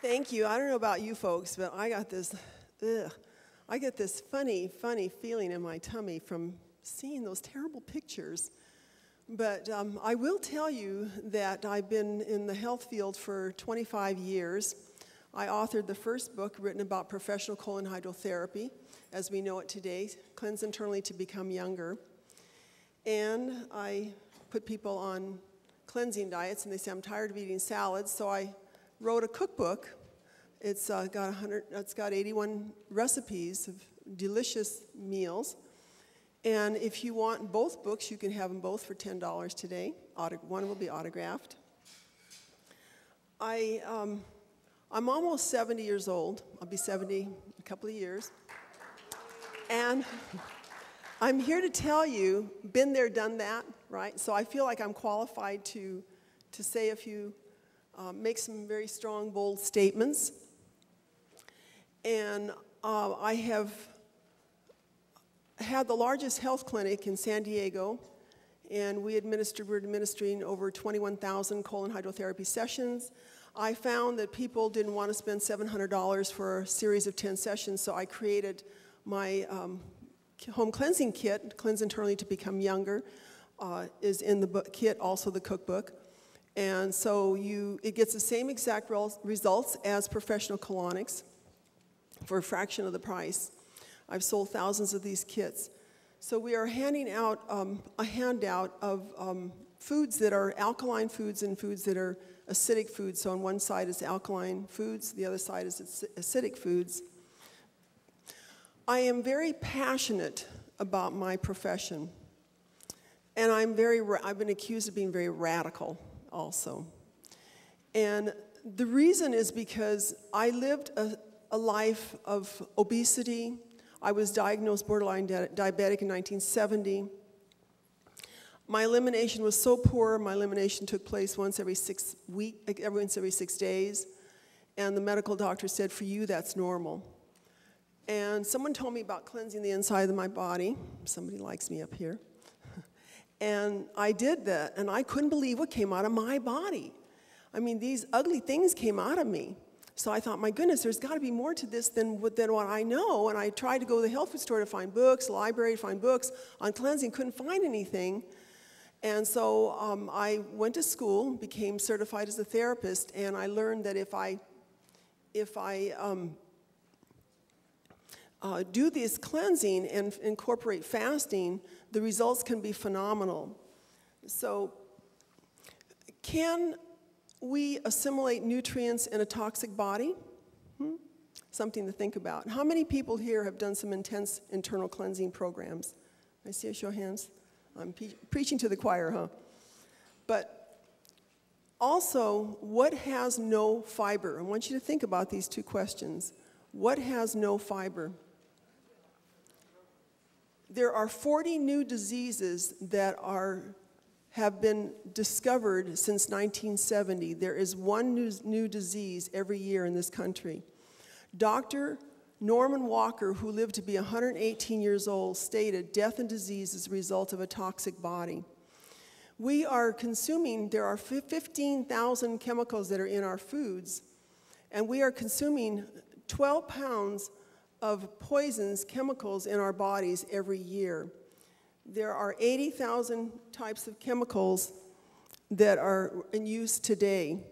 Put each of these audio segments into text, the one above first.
Thank you. I don't know about you folks, but I got this, I get this funny feeling in my tummy from seeing those terrible pictures. But I will tell you that I've been in the health field for 25 years. I authored the first book written about professional colon hydrotherapy, as we know it today, Cleanse Internally to Become Younger. And I put people on cleansing diets, and they say, I'm tired of eating salads, so I wrote a cookbook. It's got 81 recipes of delicious meals. And if you want both books, you can have them both for $10 today. One will be autographed. I'm almost 70 years old. I'll be 70 in a couple of years. And I'm here to tell you, been there, done that, right? So I feel like I'm qualified to say a few, make some very strong, bold statements. And I have had the largest health clinic in San Diego, and we're administering over 21,000 colon hydrotherapy sessions. I found that people didn't want to spend $700 for a series of 10 sessions, so I created my home cleansing kit, Cleanse Internally to Become Younger, is in the kit, also the cookbook. And so it gets the same exact results as professional colonics for a fraction of the price. I've sold thousands of these kits. So we are handing out a handout of foods that are alkaline foods and foods that are acidic foods. So on one side is alkaline foods, the other side is acidic foods. I am very passionate about my profession. And I've been accused of being very radical also. And the reason is because I lived a life of obesity. I was diagnosed borderline diabetic in 1970. My elimination was so poor, my elimination took place once every 6 days. And the medical doctor said, for you, that's normal. And someone told me about cleansing the inside of my body. Somebody likes me up here. And I did that, and I couldn't believe what came out of my body. I mean, these ugly things came out of me. So I thought, my goodness, there's got to be more to this than what I know. And I tried to go to the health food store to find books, library to find books on cleansing, couldn't find anything. And so I went to school, became certified as a therapist, and I learned that if I do this cleansing and incorporate fasting, the results can be phenomenal. So can we assimilate nutrients in a toxic body? Something to think about. How many people here have done some intense internal cleansing programs? I see a show of hands. I'm preaching to the choir, huh? But also, what has no fiber? I want you to think about these two questions. What has no fiber? There are 40 new diseases that have been discovered since 1970. There is one new disease every year in this country. Dr. Norman Walker, who lived to be 118 years old, stated death and disease is a result of a toxic body. We are consuming, there are 15,000 chemicals that are in our foods, and we are consuming 12 pounds of poisons, chemicals in our bodies every year. There are 80,000 types of chemicals that are in use today.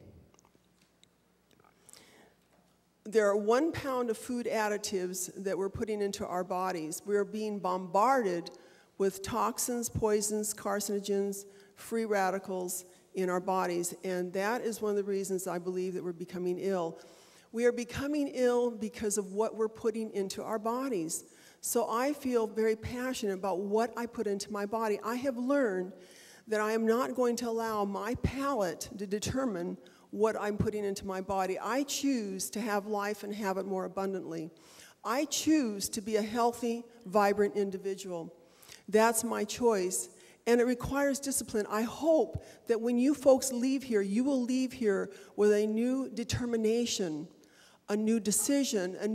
There are 1 pound of food additives that we're putting into our bodies. We're being bombarded with toxins, poisons, carcinogens, free radicals in our bodies, and that is one of the reasons I believe that we're becoming ill. We are becoming ill because of what we're putting into our bodies. So I feel very passionate about what I put into my body. I have learned that I am not going to allow my palate to determine what I'm putting into my body. I choose to have life and have it more abundantly. I choose to be a healthy, vibrant individual. That's my choice, and it requires discipline. I hope that when you folks leave here, you will leave here with a new determination, a new decision, a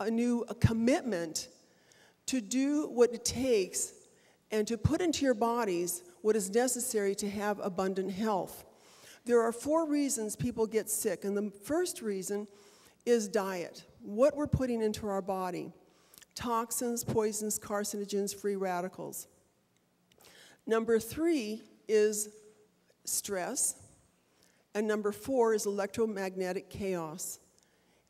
new commitment to do what it takes and to put into your bodies what is necessary to have abundant health. There are 4 reasons people get sick, and the first reason is diet, what we're putting into our body. Toxins, poisons, carcinogens, free radicals. Number 3 is stress, and number 4 is electromagnetic chaos.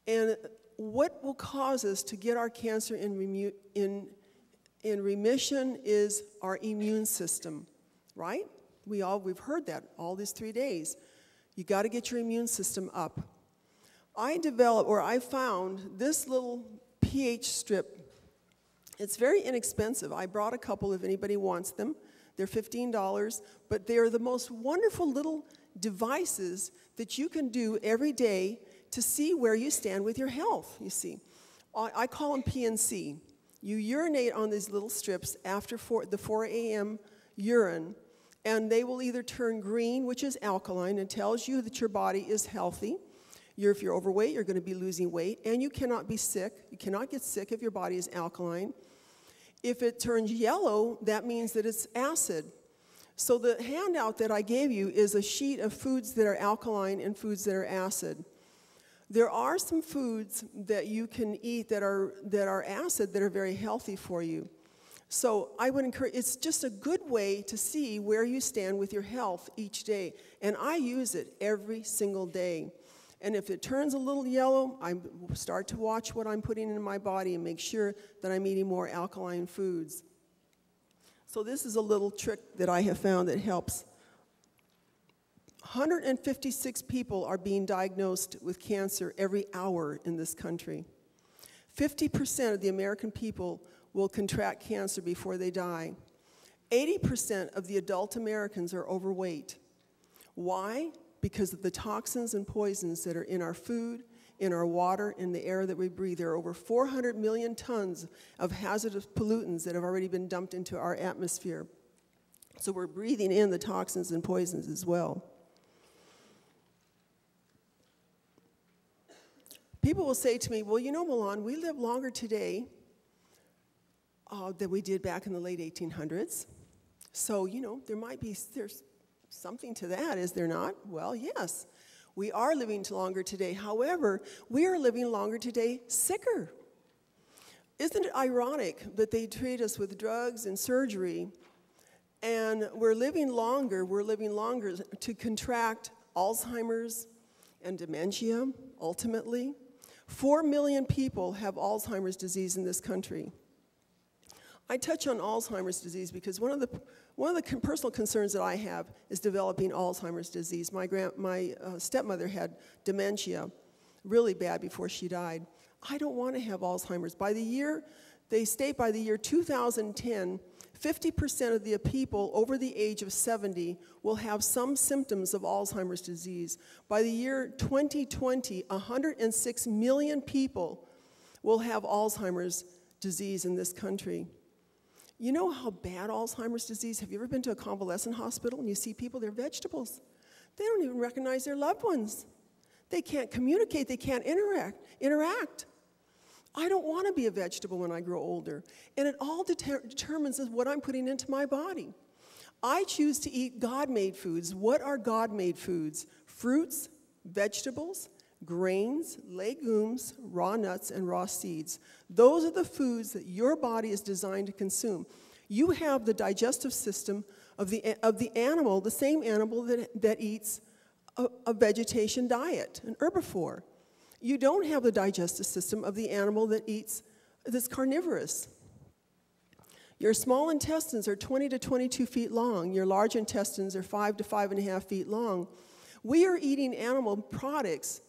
And what will cause us to get our cancer in remission is our immune system, right? We've heard that all these 3 days. You got to get your immune system up. I found this little pH strip. It's very inexpensive. I brought a couple if anybody wants them. They're $15, but they're the most wonderful little devices that you can do every day to see where you stand with your health, you see. I call them PNC. You urinate on these little strips after the 4 a.m. urine, and they will either turn green, which is alkaline, and tells you that your body is healthy. If you're overweight, you're going to be losing weight, and you cannot be sick. You cannot get sick if your body is alkaline. If it turns yellow, that means that it's acid. So the handout that I gave you is a sheet of foods that are alkaline and foods that are acid. There are some foods that you can eat that are acid that are very healthy for you. So I would encourage, it's just a good way to see where you stand with your health each day. And I use it every single day. And if it turns a little yellow, I start to watch what I'm putting in my body and make sure that I'm eating more alkaline foods. So this is a little trick that I have found that helps. 156 people are being diagnosed with cancer every hour in this country. 50% of the American people will contract cancer before they die. 80% of the adult Americans are overweight. Why? Because of the toxins and poisons that are in our food, in our water, in the air that we breathe. There are over 400 million tons of hazardous pollutants that have already been dumped into our atmosphere. So we're breathing in the toxins and poisons as well. People will say to me, well, you know, Milan, we live longer today than we did back in the late 1800s. So, you know, there's something to that, is there not? Well, yes, we are living longer today. However, we are living longer today sicker. Isn't it ironic that they treat us with drugs and surgery, and we're living longer to contract Alzheimer's and dementia, ultimately? 4 million people have Alzheimer's disease in this country. I touch on Alzheimer's disease because one of the personal concerns that I have is developing Alzheimer's disease. My stepmother had dementia really bad before she died. I don't want to have Alzheimer's. They state by the year 2010, 50% of the people over the age of 70 will have some symptoms of Alzheimer's disease. By the year 2020, 106 million people will have Alzheimer's disease in this country. You know how bad Alzheimer's disease? Have you ever been to a convalescent hospital and you see people, they're vegetables. They don't even recognize their loved ones. They can't communicate, they can't interact. I don't want to be a vegetable when I grow older. And it all determines what I'm putting into my body. I choose to eat God-made foods. What are God-made foods? Fruits, vegetables, grains, legumes, raw nuts, and raw seeds. Those are the foods that your body is designed to consume. You have the digestive system of the animal, the same animal that eats a vegetation diet, an herbivore. You don't have the digestive system of the animal that's carnivorous. Your small intestines are 20 to 22 feet long. Your large intestines are 5 to 5.5 feet long. We are eating animal products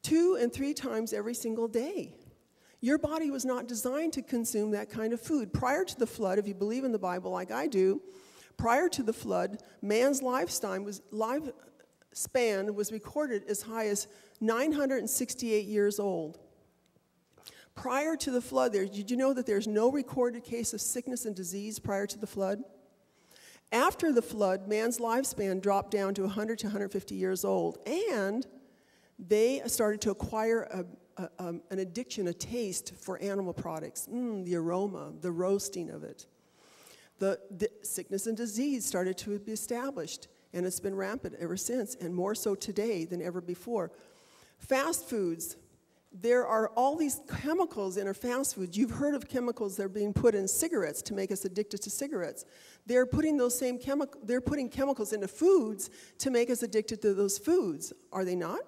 2 and 3 times every single day. Your body was not designed to consume that kind of food. Prior to the flood, if you believe in the Bible like I do, prior to the flood, man's lifespan was recorded as high as 968 years old. Prior to the flood, did you know that there's no recorded case of sickness and disease prior to the flood? After the flood, man's lifespan dropped down to 100 to 150 years old, and they started to acquire an addiction, a taste for animal products. The aroma, the roasting of it. The sickness and disease started to be established. and it's been rampant ever since, and more so today than ever before. Fast foods. There are all these chemicals in our fast foods. You've heard of chemicals that are being put in cigarettes to make us addicted to cigarettes. They're putting chemicals into foods to make us addicted to those foods, are they not?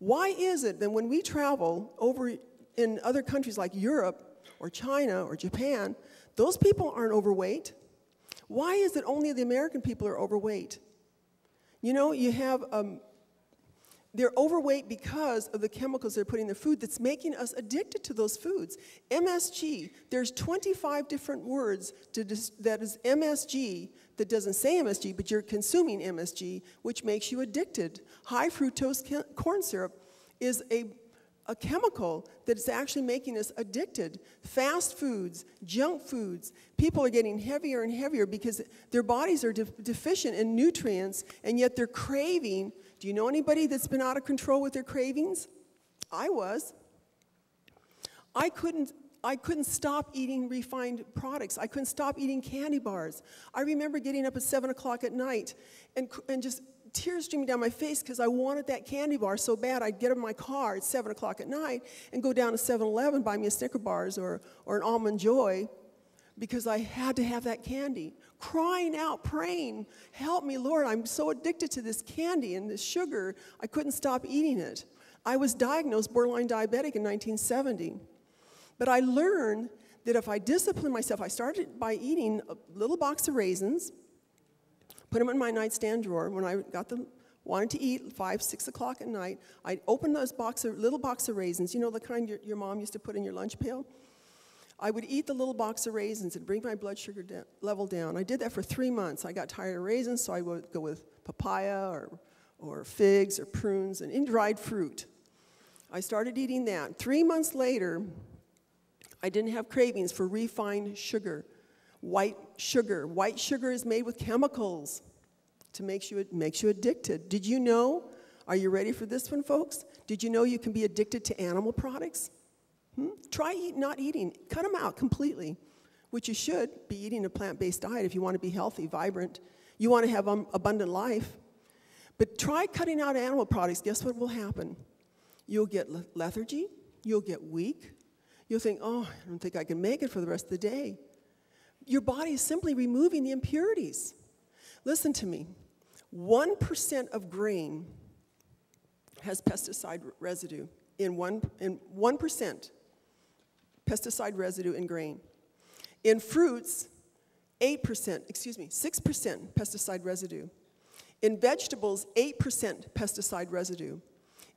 Why is it that when we travel over in other countries like Europe or China or Japan, those people aren't overweight? Why is it only the American people are overweight? You know, you have they're overweight because of the chemicals they're putting in the food that's making us addicted to those foods. MSG, there's 25 different words that is MSG that doesn't say MSG, but you're consuming MSG, which makes you addicted. High fructose corn syrup is a chemical that is actually making us addicted. Fast foods, junk foods, people are getting heavier and heavier because their bodies are deficient in nutrients, and yet they're craving. Do you know anybody that's been out of control with their cravings? I was. I couldn't stop eating refined products. I couldn't stop eating candy bars. I remember getting up at 7 o'clock at night and just tears streaming down my face because I wanted that candy bar so bad. I'd get in my car at 7 o'clock at night and go down to 7-Eleven, buy me a Snicker bars or an Almond Joy because I had to have that candy. Crying out, praying, help me, Lord, I'm so addicted to this candy and this sugar, I couldn't stop eating it. I was diagnosed borderline diabetic in 1970. But I learned that if I discipline myself, I started by eating a little box of raisins, put them in my nightstand drawer. When I wanted to eat 5, 6 o'clock at night, I'd open those little box of raisins, you know the kind your mom used to put in your lunch pail? I would eat the little box of raisins and bring my blood sugar level down. I did that for 3 months. I got tired of raisins, so I would go with papaya or figs or prunes and dried fruit. I started eating that. 3 months later, I didn't have cravings for refined sugar, white sugar. White sugar is made with chemicals to make you addicted. Did you know? Are you ready for this one, folks? Did you know you can be addicted to animal products? Try not eating. Cut them out completely, which you should be eating a plant-based diet if you want to be healthy, vibrant. You want to have abundant life. But try cutting out animal products. Guess what will happen? You'll get lethargy. You'll get weak. You'll think, oh, I don't think I can make it for the rest of the day. Your body is simply removing the impurities. Listen to me. 1% of grain has pesticide residue in 1%. Pesticide residue in grain. In fruits, 6% pesticide residue. In vegetables, 8% pesticide residue.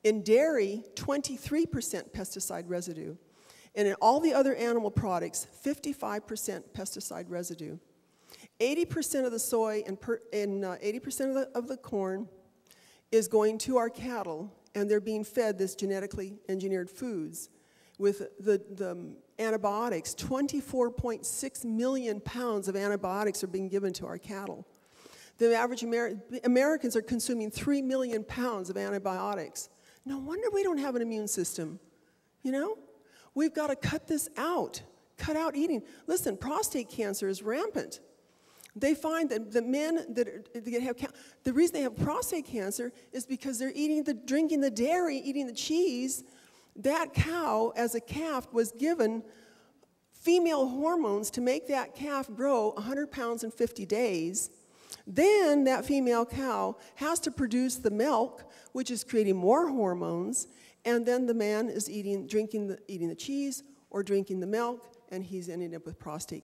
In dairy, 23% pesticide residue. And in all the other animal products, 55% pesticide residue. 80% of the soy and 80% of the corn is going to our cattle, and they're being fed this genetically engineered foods. With the antibiotics, 24.6 million pounds of antibiotics are being given to our cattle. The average Americans are consuming 3 million pounds of antibiotics. No wonder we don't have an immune system, you know? We've got to cut this out. Cut out eating. Listen, prostate cancer is rampant. They find that the men that have the reason they have prostate cancer is because they're drinking the dairy, eating the cheese. That cow, as a calf, was given female hormones to make that calf grow 100 pounds in 50 days. Then that female cow has to produce the milk, which is creating more hormones, and then the man is eating the cheese or drinking the milk, and he's ending up with prostate